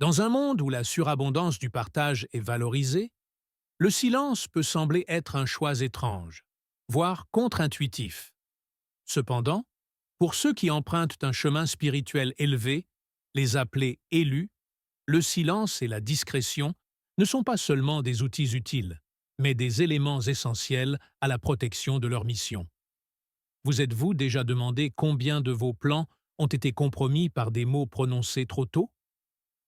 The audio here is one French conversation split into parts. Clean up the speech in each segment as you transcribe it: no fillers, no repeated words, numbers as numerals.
Dans un monde où la surabondance du partage est valorisée, le silence peut sembler être un choix étrange, voire contre-intuitif. Cependant, pour ceux qui empruntent un chemin spirituel élevé, les appelés élus, le silence et la discrétion ne sont pas seulement des outils utiles, mais des éléments essentiels à la protection de leur mission. Vous êtes-vous déjà demandé combien de vos plans ont été compromis par des mots prononcés trop tôt?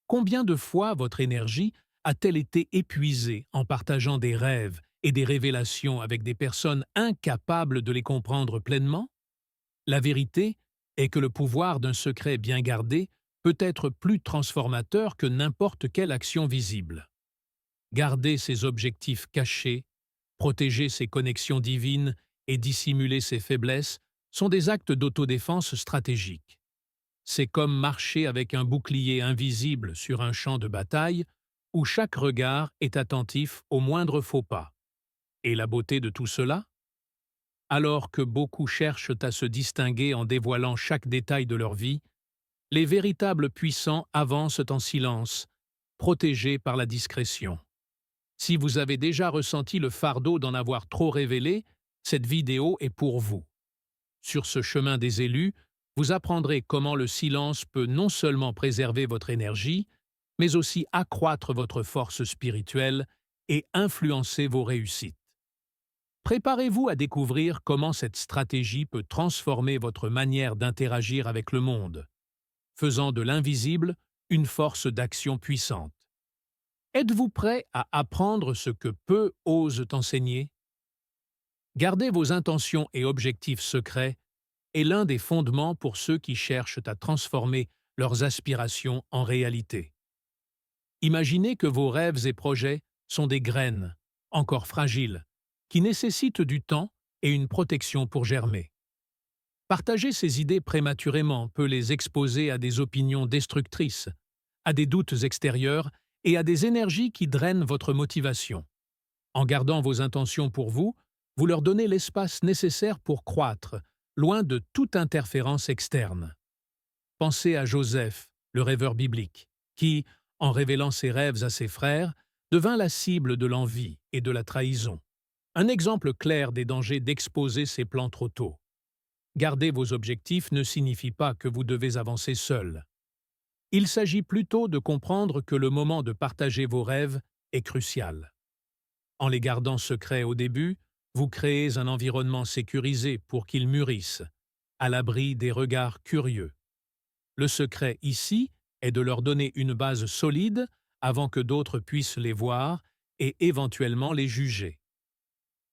Combien de fois votre énergie a-t-elle été épuisée en partageant des rêves et des révélations avec des personnes incapables de les comprendre pleinement? La vérité est que le pouvoir d'un secret bien gardé peut être plus transformateur que n'importe quelle action visible. Garder ses objectifs cachés, protéger ses connexions divines et dissimuler ses faiblesses sont des actes d'autodéfense stratégiques. C'est comme marcher avec un bouclier invisible sur un champ de bataille où chaque regard est attentif au moindre faux pas. Et la beauté de tout cela? Alors que beaucoup cherchent à se distinguer en dévoilant chaque détail de leur vie, les véritables puissants avancent en silence, protégés par la discrétion. Si vous avez déjà ressenti le fardeau d'en avoir trop révélé, cette vidéo est pour vous. Sur ce chemin des élus, vous apprendrez comment le silence peut non seulement préserver votre énergie, mais aussi accroître votre force spirituelle et influencer vos réussites. Préparez-vous à découvrir comment cette stratégie peut transformer votre manière d'interagir avec le monde, faisant de l'invisible une force d'action puissante. Êtes-vous prêt à apprendre ce que peu osent enseigner? Gardez vos intentions et objectifs secrets est l'un des fondements pour ceux qui cherchent à transformer leurs aspirations en réalité. Imaginez que vos rêves et projets sont des graines, encore fragiles, qui nécessitent du temps et une protection pour germer. Partager ces idées prématurément peut les exposer à des opinions destructrices, à des doutes extérieurs et à des énergies qui drainent votre motivation. En gardant vos intentions pour vous, vous leur donnez l'espace nécessaire pour croître, loin de toute interférence externe. Pensez à Joseph, le rêveur biblique, qui, en révélant ses rêves à ses frères, devint la cible de l'envie et de la trahison. Un exemple clair des dangers d'exposer ses plans trop tôt. Garder vos objectifs ne signifie pas que vous devez avancer seul. Il s'agit plutôt de comprendre que le moment de partager vos rêves est crucial. En les gardant secrets au début, vous créez un environnement sécurisé pour qu'ils mûrissent, à l'abri des regards curieux. Le secret ici est de leur donner une base solide avant que d'autres puissent les voir et éventuellement les juger.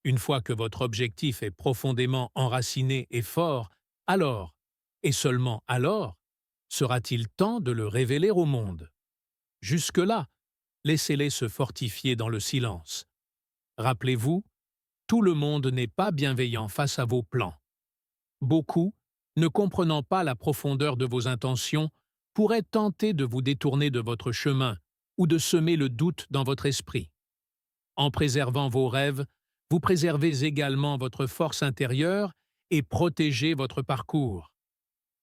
Une fois que votre objectif est profondément enraciné et fort, alors, et seulement alors, sera-t-il temps de le révéler au monde. Jusque-là, laissez-les se fortifier dans le silence. Rappelez-vous, tout le monde n'est pas bienveillant face à vos plans. Beaucoup, ne comprenant pas la profondeur de vos intentions, pourraient tenter de vous détourner de votre chemin ou de semer le doute dans votre esprit. En préservant vos rêves, vous préservez également votre force intérieure et protégez votre parcours.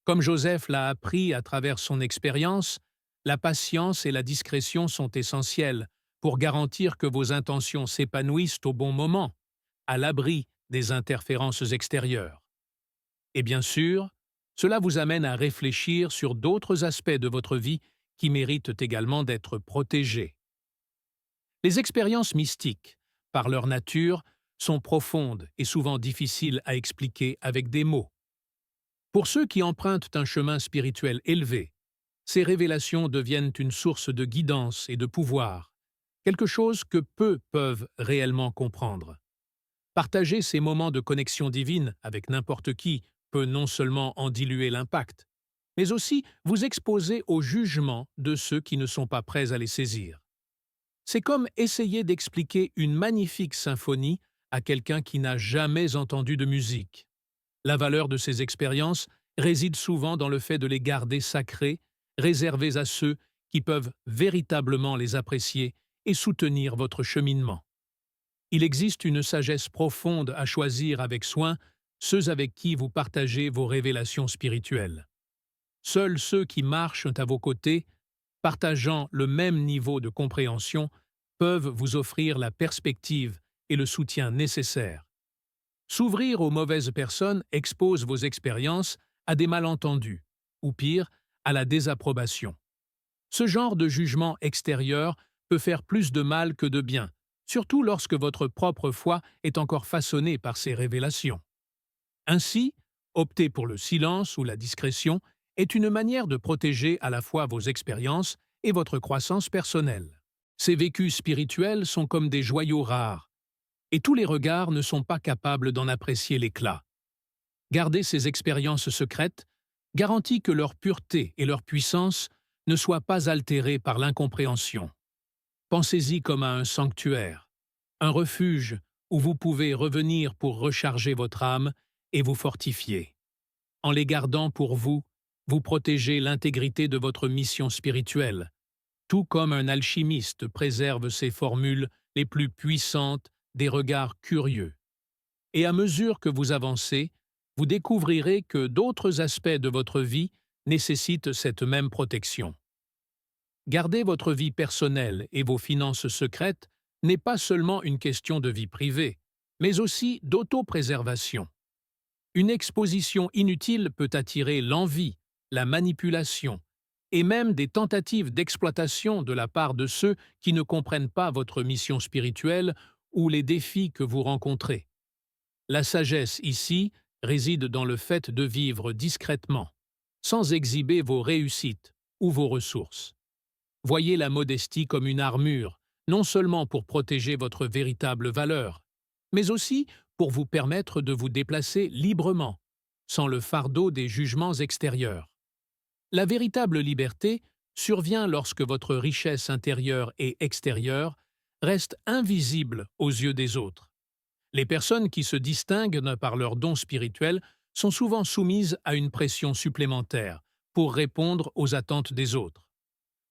Comme Joseph l'a appris à travers son expérience, la patience et la discrétion sont essentielles pour garantir que vos intentions s'épanouissent au bon moment, à l'abri des interférences extérieures. Et bien sûr, cela vous amène à réfléchir sur d'autres aspects de votre vie qui méritent également d'être protégés. Les expériences mystiques, par leur nature, sont profondes et souvent difficiles à expliquer avec des mots. Pour ceux qui empruntent un chemin spirituel élevé, ces révélations deviennent une source de guidance et de pouvoir, quelque chose que peu peuvent réellement comprendre. Partager ces moments de connexion divine avec n'importe qui peut non seulement en diluer l'impact, mais aussi vous exposer au jugement de ceux qui ne sont pas prêts à les saisir. C'est comme essayer d'expliquer une magnifique symphonie à quelqu'un qui n'a jamais entendu de musique. La valeur de ces expériences réside souvent dans le fait de les garder sacrées, réservées à ceux qui peuvent véritablement les apprécier et soutenir votre cheminement. Il existe une sagesse profonde à choisir avec soin ceux avec qui vous partagez vos révélations spirituelles. Seuls ceux qui marchent à vos côtés partageant le même niveau de compréhension, peuvent vous offrir la perspective et le soutien nécessaires. S'ouvrir aux mauvaises personnes expose vos expériences à des malentendus, ou pire, à la désapprobation. Ce genre de jugement extérieur peut faire plus de mal que de bien, surtout lorsque votre propre foi est encore façonnée par ces révélations. Ainsi, opter pour le silence ou la discrétion est une manière de protéger à la fois vos expériences et votre croissance personnelle. Ces vécus spirituels sont comme des joyaux rares, et tous les regards ne sont pas capables d'en apprécier l'éclat. Garder ces expériences secrètes garantit que leur pureté et leur puissance ne soient pas altérées par l'incompréhension. Pensez-y comme à un sanctuaire, un refuge où vous pouvez revenir pour recharger votre âme et vous fortifier. En les gardant pour vous, vous protégez l'intégrité de votre mission spirituelle, tout comme un alchimiste préserve ses formules les plus puissantes des regards curieux. Et à mesure que vous avancez, vous découvrirez que d'autres aspects de votre vie nécessitent cette même protection. Garder votre vie personnelle et vos finances secrètes n'est pas seulement une question de vie privée, mais aussi d'autopréservation. Une exposition inutile peut attirer l'envie, la manipulation et même des tentatives d'exploitation de la part de ceux qui ne comprennent pas votre mission spirituelle ou les défis que vous rencontrez. La sagesse ici réside dans le fait de vivre discrètement, sans exhiber vos réussites ou vos ressources. Voyez la modestie comme une armure, non seulement pour protéger votre véritable valeur, mais aussi pour vous permettre de vous déplacer librement, sans le fardeau des jugements extérieurs. La véritable liberté survient lorsque votre richesse intérieure et extérieure reste invisible aux yeux des autres. Les personnes qui se distinguent par leurs dons spirituels sont souvent soumises à une pression supplémentaire pour répondre aux attentes des autres.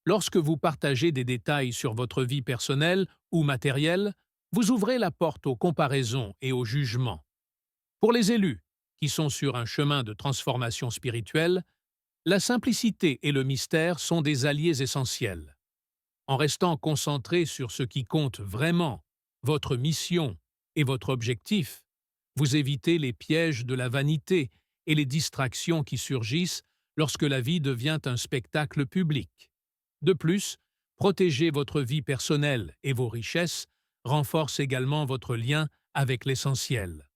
Lorsque vous partagez des détails sur votre vie personnelle ou matérielle, vous ouvrez la porte aux comparaisons et aux jugements. Pour les élus, qui sont sur un chemin de transformation spirituelle, la simplicité et le mystère sont des alliés essentiels. En restant concentré sur ce qui compte vraiment, votre mission et votre objectif, vous évitez les pièges de la vanité et les distractions qui surgissent lorsque la vie devient un spectacle public. De plus, protéger votre vie personnelle et vos richesses renforce également votre lien avec l'essentiel.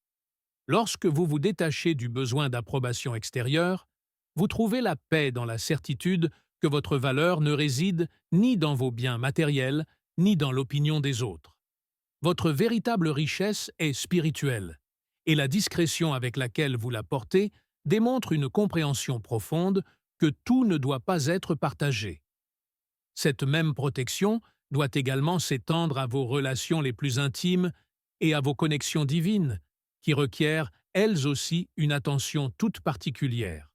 Lorsque vous vous détachez du besoin d'approbation extérieure, vous trouvez la paix dans la certitude que votre valeur ne réside ni dans vos biens matériels, ni dans l'opinion des autres. Votre véritable richesse est spirituelle, et la discrétion avec laquelle vous la portez démontre une compréhension profonde que tout ne doit pas être partagé. Cette même protection doit également s'étendre à vos relations les plus intimes et à vos connexions divines, qui requièrent, elles aussi, une attention toute particulière.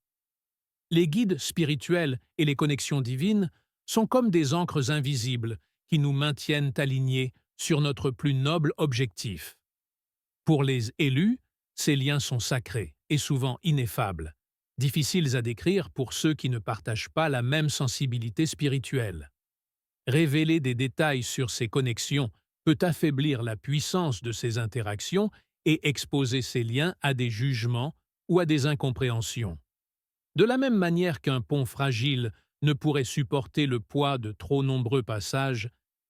Les guides spirituels et les connexions divines sont comme des ancres invisibles qui nous maintiennent alignés sur notre plus noble objectif. Pour les élus, ces liens sont sacrés et souvent ineffables, difficiles à décrire pour ceux qui ne partagent pas la même sensibilité spirituelle. Révéler des détails sur ces connexions peut affaiblir la puissance de ces interactions et exposer ces liens à des jugements ou à des incompréhensions. De la même manière qu'un pont fragile ne pourrait supporter le poids de trop nombreux passages,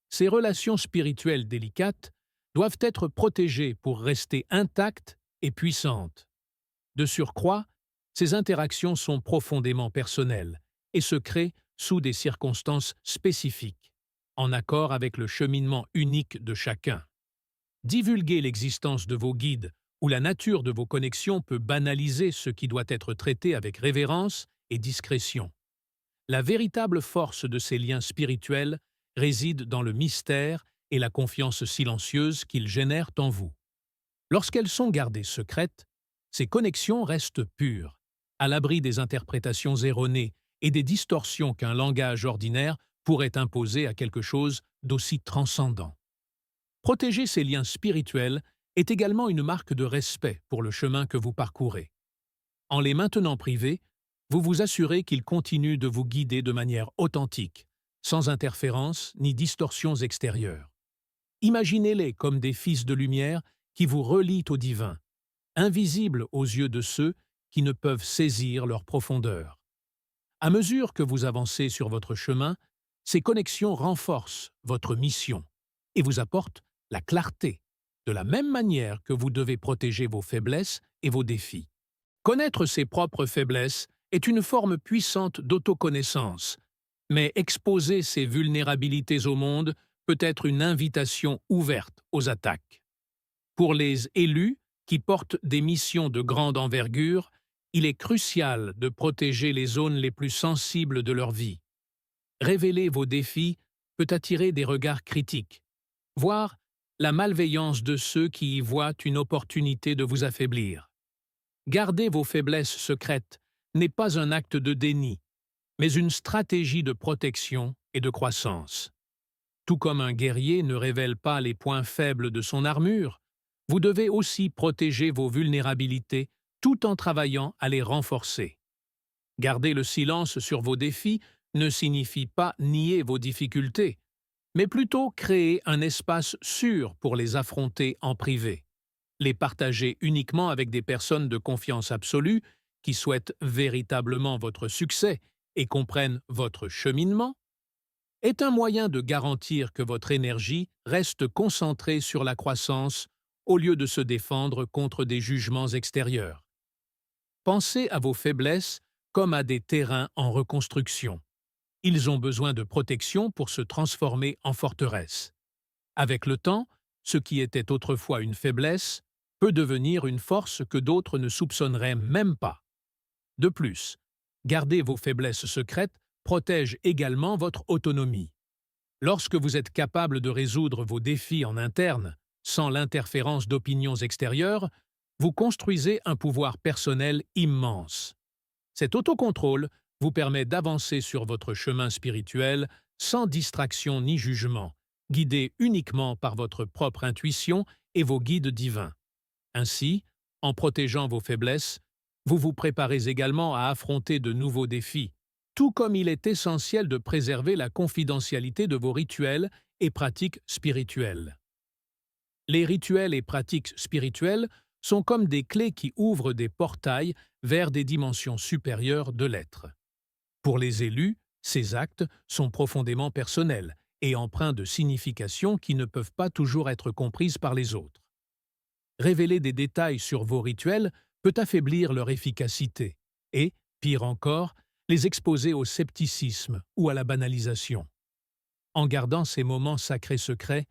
ces relations spirituelles délicates doivent être protégées pour rester intactes et puissantes. De surcroît, ces interactions sont profondément personnelles et se créent sous des circonstances spécifiques, en accord avec le cheminement unique de chacun. Divulguer l'existence de vos guides ou la nature de vos connexions peut banaliser ce qui doit être traité avec révérence et discrétion. La véritable force de ces liens spirituels réside dans le mystère et la confiance silencieuse qu'ils génèrent en vous. Lorsqu'elles sont gardées secrètes, ces connexions restent pures, à l'abri des interprétations erronées et des distorsions qu'un langage ordinaire pourrait imposer à quelque chose d'aussi transcendant. Protéger ces liens spirituels est également une marque de respect pour le chemin que vous parcourez. En les maintenant privés, vous vous assurez qu'ils continuent de vous guider de manière authentique, sans interférence ni distorsions extérieures. Imaginez-les comme des fils de lumière qui vous relient au divin, invisibles aux yeux de ceux qui ne peuvent saisir leur profondeur. À mesure que vous avancez sur votre chemin, ces connexions renforcent votre mission et vous apportent la clarté, de la même manière que vous devez protéger vos faiblesses et vos défis. Connaître ses propres faiblesses est une forme puissante d'autoconnaissance, mais exposer ses vulnérabilités au monde peut être une invitation ouverte aux attaques. Pour les élus qui portent des missions de grande envergure, il est crucial de protéger les zones les plus sensibles de leur vie. Révéler vos défis peut attirer des regards critiques, voire la malveillance de ceux qui y voient une opportunité de vous affaiblir. Garder vos faiblesses secrètes n'est pas un acte de déni, mais une stratégie de protection et de croissance. Tout comme un guerrier ne révèle pas les points faibles de son armure, vous devez aussi protéger vos vulnérabilités tout en travaillant à les renforcer. Garder le silence sur vos défis ne signifie pas nier vos difficultés, mais plutôt créer un espace sûr pour les affronter en privé. Les partager uniquement avec des personnes de confiance absolue qui souhaitent véritablement votre succès et comprennent votre cheminement est un moyen de garantir que votre énergie reste concentrée sur la croissance au lieu de se défendre contre des jugements extérieurs. Pensez à vos faiblesses comme à des terrains en reconstruction. Ils ont besoin de protection pour se transformer en forteresse. Avec le temps, ce qui était autrefois une faiblesse peut devenir une force que d'autres ne soupçonneraient même pas. De plus, garder vos faiblesses secrètes protège également votre autonomie. Lorsque vous êtes capable de résoudre vos défis en interne, sans l'interférence d'opinions extérieures, vous construisez un pouvoir personnel immense. Cet autocontrôle vous permet d'avancer sur votre chemin spirituel sans distraction ni jugement, guidé uniquement par votre propre intuition et vos guides divins. Ainsi, en protégeant vos faiblesses, vous vous préparez également à affronter de nouveaux défis, tout comme il est essentiel de préserver la confidentialité de vos rituels et pratiques spirituelles. Les rituels et pratiques spirituelles sont comme des clés qui ouvrent des portails vers des dimensions supérieures de l'être. Pour les élus, ces actes sont profondément personnels et empreints de significations qui ne peuvent pas toujours être comprises par les autres. Révéler des détails sur vos rituels peut affaiblir leur efficacité et, pire encore, les exposer au scepticisme ou à la banalisation. En gardant ces moments sacrés secrets,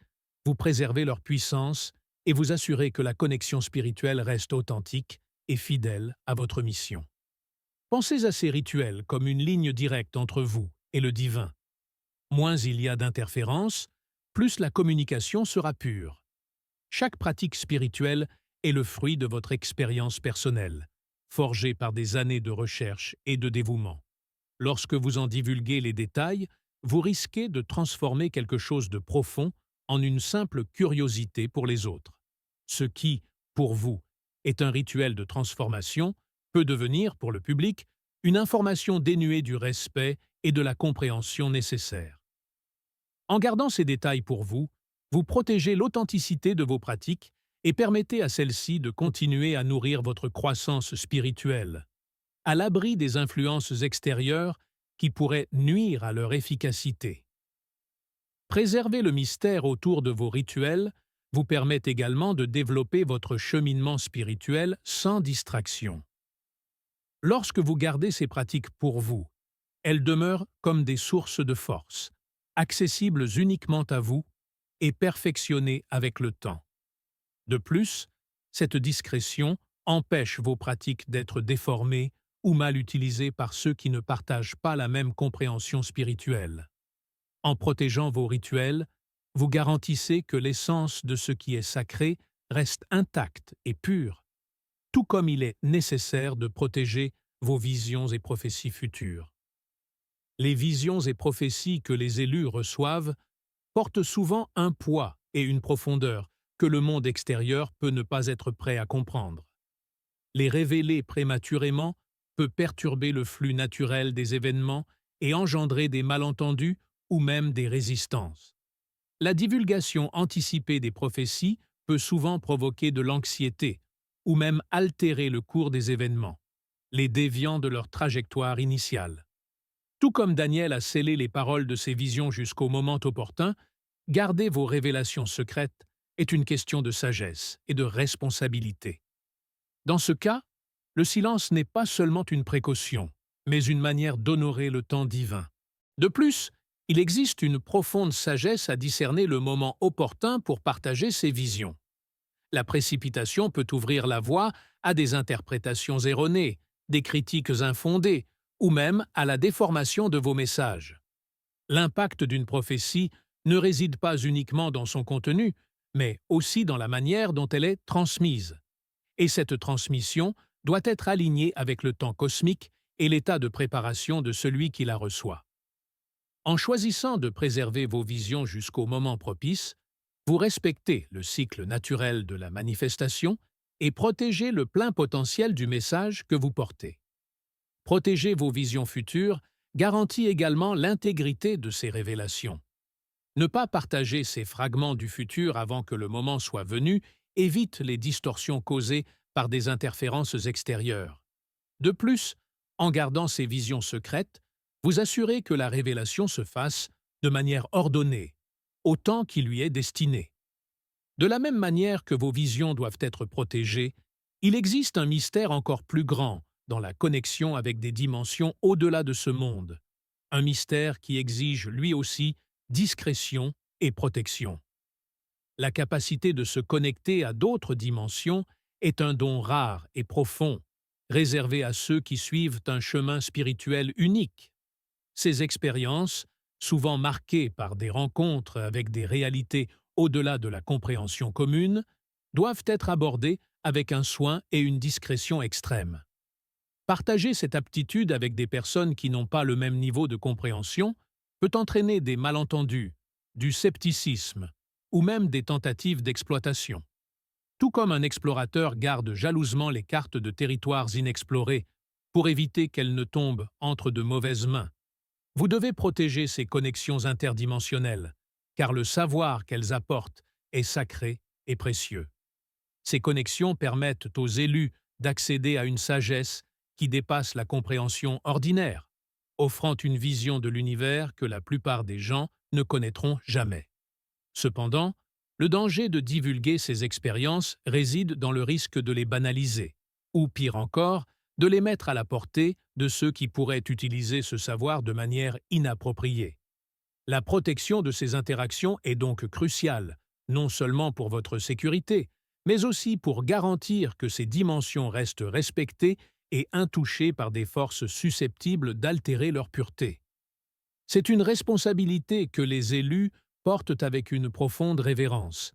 vous préservez leur puissance et vous assurez que la connexion spirituelle reste authentique et fidèle à votre mission. Pensez à ces rituels comme une ligne directe entre vous et le divin. Moins il y a d'interférences, plus la communication sera pure. Chaque pratique spirituelle est le fruit de votre expérience personnelle, forgée par des années de recherche et de dévouement. Lorsque vous en divulguez les détails, vous risquez de transformer quelque chose de profond en une simple curiosité pour les autres. Ce qui, pour vous, est un rituel de transformation peut devenir, pour le public, une information dénuée du respect et de la compréhension nécessaires. En gardant ces détails pour vous, vous protégez l'authenticité de vos pratiques et permettez à celles-ci de continuer à nourrir votre croissance spirituelle, à l'abri des influences extérieures qui pourraient nuire à leur efficacité. Préserver le mystère autour de vos rituels vous permet également de développer votre cheminement spirituel sans distraction. Lorsque vous gardez ces pratiques pour vous, elles demeurent comme des sources de force, accessibles uniquement à vous et perfectionnées avec le temps. De plus, cette discrétion empêche vos pratiques d'être déformées ou mal utilisées par ceux qui ne partagent pas la même compréhension spirituelle. En protégeant vos rituels, vous garantissez que l'essence de ce qui est sacré reste intacte et pure, tout comme il est nécessaire de protéger vos visions et prophéties futures. Les visions et prophéties que les élus reçoivent portent souvent un poids et une profondeur que le monde extérieur peut ne pas être prêt à comprendre. Les révéler prématurément peut perturber le flux naturel des événements et engendrer des malentendus ou même des résistances. La divulgation anticipée des prophéties peut souvent provoquer de l'anxiété ou même altérer le cours des événements, les déviant de leur trajectoire initiale. Tout comme Daniel a scellé les paroles de ses visions jusqu'au moment opportun, garder vos révélations secrètes est une question de sagesse et de responsabilité. Dans ce cas, le silence n'est pas seulement une précaution, mais une manière d'honorer le temps divin. De plus, il existe une profonde sagesse à discerner le moment opportun pour partager ses visions. La précipitation peut ouvrir la voie à des interprétations erronées, des critiques infondées, ou même à la déformation de vos messages. L'impact d'une prophétie ne réside pas uniquement dans son contenu, mais aussi dans la manière dont elle est transmise. Et cette transmission doit être alignée avec le temps cosmique et l'état de préparation de celui qui la reçoit. En choisissant de préserver vos visions jusqu'au moment propice, vous respectez le cycle naturel de la manifestation et protégez le plein potentiel du message que vous portez. Protéger vos visions futures garantit également l'intégrité de ces révélations. Ne pas partager ces fragments du futur avant que le moment soit venu évite les distorsions causées par des interférences extérieures. De plus, en gardant ces visions secrètes, vous assurez que la révélation se fasse de manière ordonnée, au temps qui lui est destiné. De la même manière que vos visions doivent être protégées, il existe un mystère encore plus grand dans la connexion avec des dimensions au-delà de ce monde, un mystère qui exige lui aussi discrétion et protection. La capacité de se connecter à d'autres dimensions est un don rare et profond, réservé à ceux qui suivent un chemin spirituel unique. Ces expériences, souvent marquées par des rencontres avec des réalités au-delà de la compréhension commune, doivent être abordées avec un soin et une discrétion extrême. Partager cette aptitude avec des personnes qui n'ont pas le même niveau de compréhension peut entraîner des malentendus, du scepticisme ou même des tentatives d'exploitation. Tout comme un explorateur garde jalousement les cartes de territoires inexplorés pour éviter qu'elles ne tombent entre de mauvaises mains, vous devez protéger ces connexions interdimensionnelles, car le savoir qu'elles apportent est sacré et précieux. Ces connexions permettent aux élus d'accéder à une sagesse qui dépasse la compréhension ordinaire, offrant une vision de l'univers que la plupart des gens ne connaîtront jamais. Cependant, le danger de divulguer ces expériences réside dans le risque de les banaliser, ou pire encore, de les mettre à la portée de ceux qui pourraient utiliser ce savoir de manière inappropriée. La protection de ces interactions est donc cruciale, non seulement pour votre sécurité, mais aussi pour garantir que ces dimensions restent respectées et intouchées par des forces susceptibles d'altérer leur pureté. C'est une responsabilité que les élus portent avec une profonde révérence.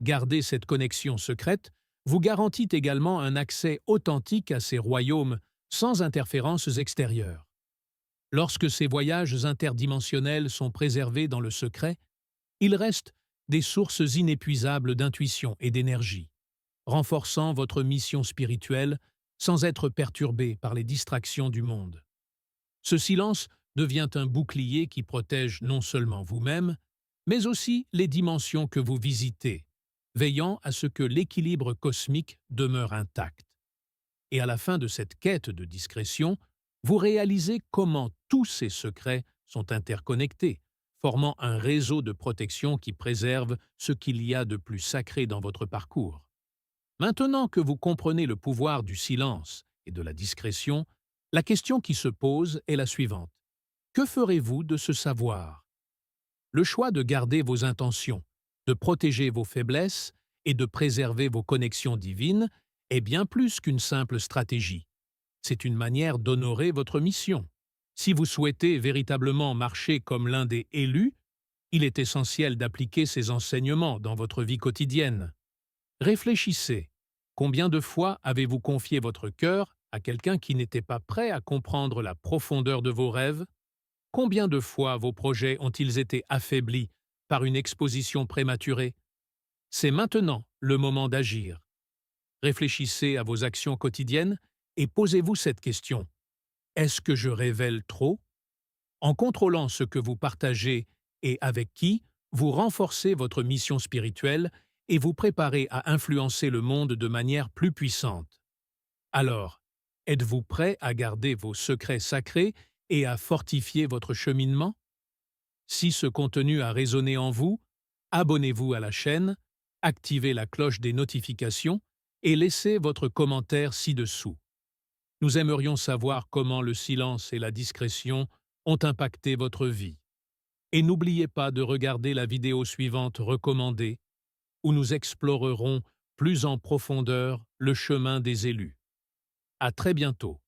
Garder cette connexion secrète vous garantit également un accès authentique à ces royaumes sans interférences extérieures. Lorsque ces voyages interdimensionnels sont préservés dans le secret, ils restent des sources inépuisables d'intuition et d'énergie, renforçant votre mission spirituelle sans être perturbés par les distractions du monde. Ce silence devient un bouclier qui protège non seulement vous-même, mais aussi les dimensions que vous visitez, veillant à ce que l'équilibre cosmique demeure intact. Et à la fin de cette quête de discrétion, vous réalisez comment tous ces secrets sont interconnectés, formant un réseau de protection qui préserve ce qu'il y a de plus sacré dans votre parcours. Maintenant que vous comprenez le pouvoir du silence et de la discrétion, la question qui se pose est la suivante. Que ferez-vous de ce savoir? Le choix de garder vos intentions, de protéger vos faiblesses et de préserver vos connexions divines est bien plus qu'une simple stratégie. C'est une manière d'honorer votre mission. Si vous souhaitez véritablement marcher comme l'un des élus, il est essentiel d'appliquer ces enseignements dans votre vie quotidienne. Réfléchissez. Combien de fois avez-vous confié votre cœur à quelqu'un qui n'était pas prêt à comprendre la profondeur de vos rêves? Combien de fois vos projets ont-ils été affaiblis par une exposition prématurée? C'est maintenant le moment d'agir. Réfléchissez à vos actions quotidiennes et posez-vous cette question. Est-ce que je révèle trop? En contrôlant ce que vous partagez et avec qui, vous renforcez votre mission spirituelle et vous préparez à influencer le monde de manière plus puissante. Alors, êtes-vous prêt à garder vos secrets sacrés et à fortifier votre cheminement? Si ce contenu a résonné en vous, abonnez-vous à la chaîne, activez la cloche des notifications et laissez votre commentaire ci-dessous. Nous aimerions savoir comment le silence et la discrétion ont impacté votre vie. Et n'oubliez pas de regarder la vidéo suivante recommandée, où nous explorerons plus en profondeur le chemin des élus. À très bientôt.